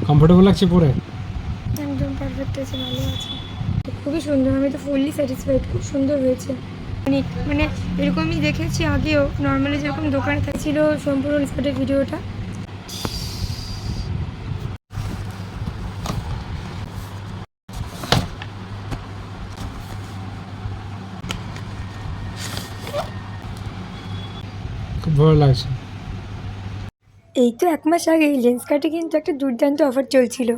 Comfortable লাগছে পরে? একদম পারফেক্ট আছে, ভালো আছে, খুবই সুন্দর। আমি তো ফুললি স্যাটিসফাইড, খুব সুন্দর হয়েছে। মানে এরকমই দেখেছি আগেও, নর্মালি যেরকম দোকানে থাকছিল সম্পূর্ণ স্কার্টের ভিডিওটা। খুব ভালো লাগছে। এই তো 1 মাস আগে এই লেন্স কার্টে কিন্তু একটা দুর্দান্ত অফার চলছিল।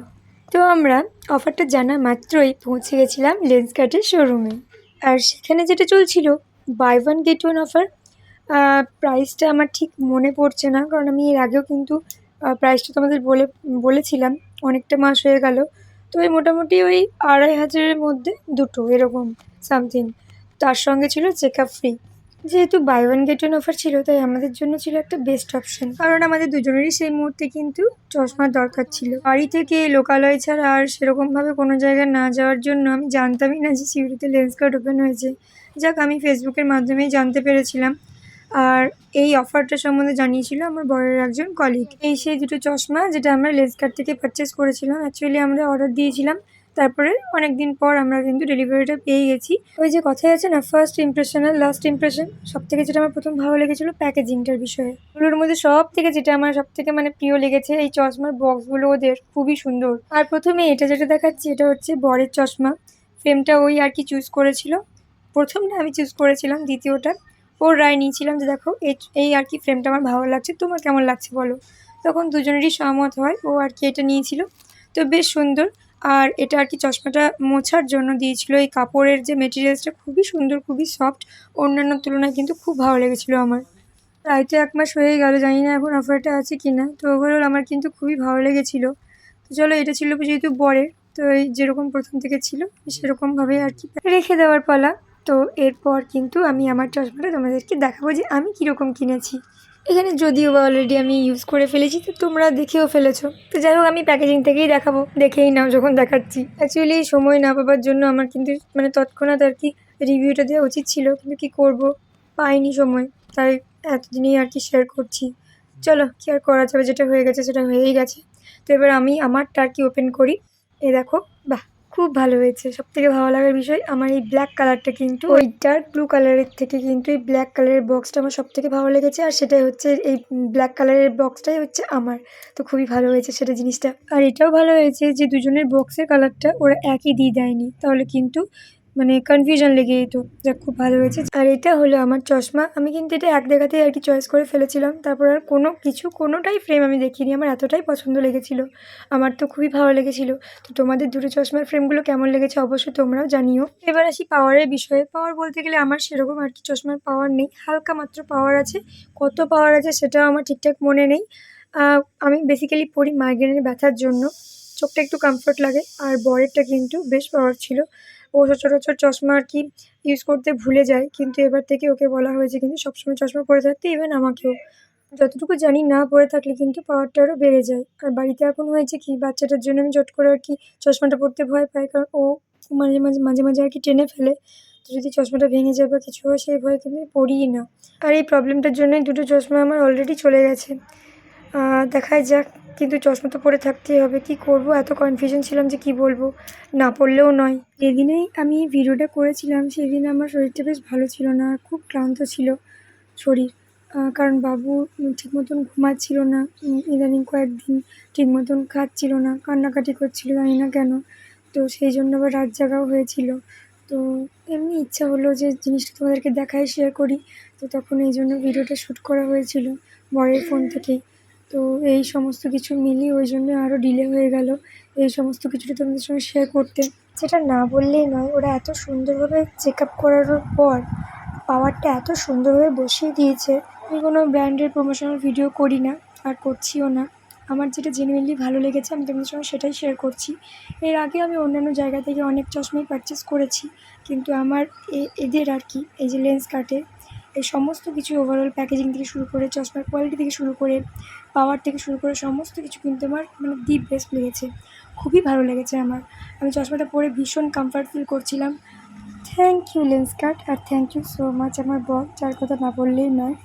তো আমরা অফারটা জানা মাত্রই পৌঁছে গেছিলাম লেন্স কার্টের শোরুমে। আর সেখানে যেটা চলছিল buy one get one offer. প্রাইসটা আমার ঠিক মনে পড়ছে না, কারণ আমি এর আগেও কিন্তু প্রাইসটা তোমাদের বলেছিলাম, অনেকটা মাস হয়ে গেল। তো ওই মোটামুটি ওই 2500-এর মধ্যে দুটো এরকম সামথিং। তার সঙ্গে ছিল চেক আপ ফ্রি। যেহেতু buy one get one offer ছিল, তাই আমাদের জন্য ছিল একটা বেস্ট অপশন, কারণ আমাদের দুজনেরই সেই মুহূর্তে কিন্তু চশমার দরকার ছিল। বাড়ি থেকে লোকালয় ছাড়া আর সেরকমভাবে কোনো জায়গায় না যাওয়ার জন্য আমি জানতামই না যে সিউড়িতে লেন্স কার্ট ওপেন হয়েছে। যাক, আমি ফেসবুকের মাধ্যমেই জানতে পেরেছিলাম। আর এই অফারটা সম্বন্ধে জানিয়েছিল আমার বরের একজন কলিগ। এই সেই দুটো চশমা যেটা আমরা লেন্স কার্ট থেকে পারচেস করেছিলাম। অ্যাকচুয়ালি আমরা অর্ডার দিয়েছিলাম, তারপরে অনেক দিন পর আমরা কিন্তু ডেলিভারিটা পেয়ে গেছি। ওই যে কথাই আছে না, ফার্স্ট ইমপ্রেশন আর লাস্ট ইমপ্রেশন। সব থেকে যেটা আমার প্রথম ভালো লেগেছিলো প্যাকেজিংটার বিষয়ে। ওগুলোর মধ্যে সব থেকে যেটা আমার সব থেকে মানে প্রিয় লেগেছে, এই চশমার বক্সগুলো ওদের খুবই সুন্দর। আর প্রথমে এটা যেটা দেখাচ্ছি, এটা হচ্ছে বরের চশমা। ফ্রেমটা ওই আর কি চুজ করেছিল। প্রথমটা আমি চুজ করেছিলাম, দ্বিতীয়টা ওর রায় নিয়েছিলাম যে দেখো এই আর কি ফ্রেমটা আমার ভালো লাগছে, তোমার কেমন লাগছে বলো। তখন দুজনেরই সহমত হয়, ও আর কি এটা নিয়েছিল। তো বেশ সুন্দর। আর এটা আর কি চশমাটা মোছার জন্য দিয়েছিল। এই কাপড়ের যে মেটেরিয়ালসটা খুবই সুন্দর, খুবই সফট। অন্যান্য তুলনায় কিন্তু খুব ভালো লেগেছিলো আমার। প্রায় তো 1 মাস হয়ে গেল, জানি না এখন অফারটা আছে কি না। তো ওভারঅল আমার কিন্তু খুবই ভালো লেগেছিলো। তো চলো, এটা ছিল যেহেতু বরের, তো এই যেরকম প্রথম থেকে ছিল সেরকমভাবেই আর কি রেখে দেওয়ার পালা। তো এরপর কিন্তু আমি আমার চশমাটা তোমাদেরকে দেখাবো যে আমি কীরকম কিনেছি। এখানে যদিও বা অলরেডি আমি ইউজ করে ফেলেছি, তো তোমরা দেখেও ফেলেছো। তো যাই হোক, আমি প্যাকেজিং থেকেই দেখাবো, দেখেই নাও যখন দেখাচ্ছি। অ্যাকচুয়ালি সময় না পাবার জন্য আমার কিন্তু মানে তৎক্ষণাৎ আর কি রিভিউটা দেওয়া উচিত ছিল, কিন্তু কী করব, পাইনি সময়। তাই এতদিনেই আর কি শেয়ার করছি। চলো, কী আর করা যাবে, যেটা হয়ে গেছে সেটা হয়েই গেছে। তো এবার আমি আমারটা আর কি ওপেন করি। এ দেখো, বাহ, খুব ভালো হয়েছে। সবথেকে ভালো লাগার বিষয় আমার এই ব্ল্যাক কালারটা, কিন্তু ওই ডার্ক ব্লু কালারের থেকে কিন্তু এই ব্ল্যাক কালারের বক্সটা আমার সবথেকে ভালো লেগেছে। আর সেটাই হচ্ছে, এই ব্ল্যাক কালারের বক্সটাই হচ্ছে আমার। তো খুবই ভালো হয়েছে সেটা জিনিসটা। আর এটাও ভালো হয়েছে যে দুজনের বক্সের কালারটা ওরা একই দিয়ে দেয়নি, তাহলে কিন্তু মানে কনফিউশন লেগে যেত। যাক, খুব ভালো হয়েছে। আর এটা হলো আমার চশমা। আমি কিন্তু এটা এক দেখাতেই আর কি চয়েস করে ফেলেছিলাম। তারপর আর কোনোটাই ফ্রেম আমি দেখিনি, আমার এতটাই পছন্দ লেগেছিলো। আমার তো খুবই ভালো লেগেছিলো। তো তোমাদের দুটো চশমার ফ্রেমগুলো কেমন লেগেছে অবশ্যই তোমরাও জানিও। এবার আসি পাওয়ারের বিষয়ে। পাওয়ার বলতে গেলে আমার সেরকম আর কি চশমার পাওয়ার নেই, হালকা মাত্র পাওয়ার আছে। কত পাওয়ার আছে সেটাও আমার ঠিকঠাক মনে নেই। আমি বেসিক্যালি পড়ি মাইগ্রেনের ব্যথার জন্য, চোখটা একটু কমফোর্ট লাগে। আর বরেরটা কিন্তু বেশ পাওয়ার ছিল। ও সচরাচর চশমা আর কি ইউজ করতে ভুলে যায়, কিন্তু এবার থেকে ওকে বলা হয়েছে কিন্তু সবসময় চশমা পরে থাকতে। ইভেন আমাকেও, যতটুকু জানি না পরে থাকলে কিন্তু পাওয়ারটা আরও বেড়ে যায়। আর বাড়িতে এখন হয়েছে কি, বাচ্চাটার জন্য আমি চট করে আর কি চশমাটা পরতে ভয় পাই, কারণ ও মাঝে মাঝে আর কি টেনে ফেলে। তো যদি চশমাটা ভেঙে যায় বা কিছু হয়, সেই ভয়ে কিন্তু আমি পরিই না। আর এই প্রবলেমটার জন্যই দুটো চশমা আমার অলরেডি চলে গেছে। দেখাই যাক, কিন্তু চশমা তো পরে থাকতেই হবে। কি করব, এত কনফিউশন ছিলাম যে কি বলবো, না পড়লেও নয়। যেদিনেই আমি ভিডিওটা করেছিলাম সেদিন আমার শরীরটা বেশ ভালো ছিল না, খুব ক্লান্ত ছিল শরীর। কারণ বাবু ঠিক মতন ঘুমাচ্ছিল না, ইদানিং কয়েকদিন ঠিক মতন খাচ্ছিল না, কান্নাকাটি করছিল, জানি না কেন। তো সেই জন্য আবার রাত জাগাও হয়েছিল। তো এমনি ইচ্ছা হলো যে জিনিসটা তোমাদেরকে দেখাই, শেয়ার করি। তো তখন এই জন্য ভিডিওটা শ্যুট করা হয়েছিল বরের ফোন থেকেই। তো এই সমস্ত কিছু মিলিয়ে ওই জন্য আরও ডিলে হয়ে গেল এই সমস্ত কিছুটা তোমাদের সঙ্গে শেয়ার করতে। যেটা না বললেই নয়, ওরা এত সুন্দরভাবে চেক আপ করানোর পর পাওয়ারটা এত সুন্দরভাবে বসিয়ে দিয়েছে। আমি কোনো ব্র্যান্ডের প্রমোশনাল ভিডিও করি না, আর করছিও না। আমার যেটা জেনুইনলি ভালো লেগেছে আমি তোমাদের সঙ্গে সেটাই শেয়ার করছি। এর আগে আমি অন্যান্য জায়গা থেকে অনেক চশমাই পারচেস করেছি, কিন্তু আমার এদের আর কি এই যে লেন্স কার্টের এই সমস্ত কিছু ওভারঅল প্যাকেজিং থেকে শুরু করে, চশমার কোয়ালিটি থেকে শুরু করে, পাওয়ার থেকে শুরু করে সমস্ত কিছু কিন্তু আমার মানে দি বেস্ট লেগেছে। খুবই ভালো লেগেছে আমার। আমি চশমাটা পরে ভীষণ কমফর্ট ফিল করছিলাম। থ্যাংক ইউ লেন্স কার্ট, আর থ্যাংক ইউ সো মাচ আমার বর, যার কথা না বললেই নয়।